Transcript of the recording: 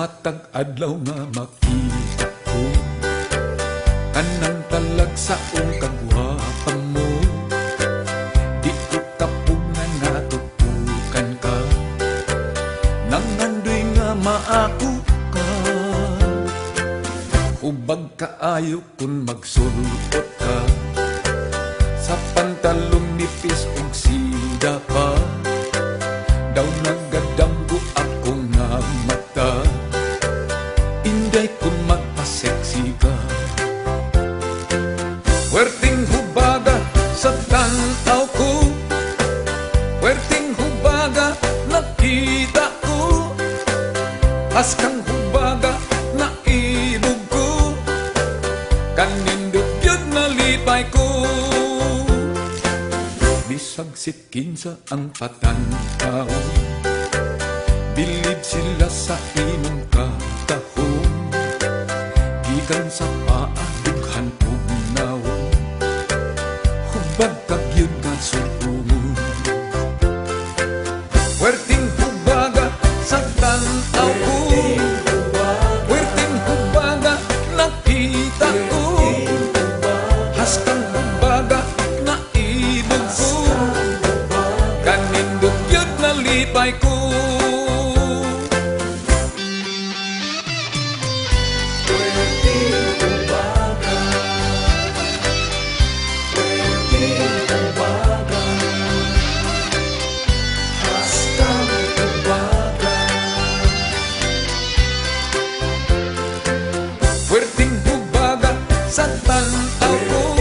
Matag adlaw nga makita ko kanang talag saong kagwapan mo. Di ko kapug na natutukan ka, nangandoy nga maako ka. Ubag kaayo kun magsulot ka sa pantalong nipis ug silda pa. Daw nagadamgo ako nga mata, inday kun magpaseksi ka. Werting hubaga sa tanaw ko, werting hubaga nakita ko, haskang hubaga na ilog ko, kanindot yun nalipay ko. Bisag sitkinsa ang patantaw, bilib sila sa imong katahon. Gikan sa paadughan pugnaw, hubag kagyud nga sulungon. Werting hubaga sa tanaw ko, werting hubaga nakita ko, haskang hubaga na ilog ko, kanindot yun nalipay ko. Werting hubaga sa tanaw ko,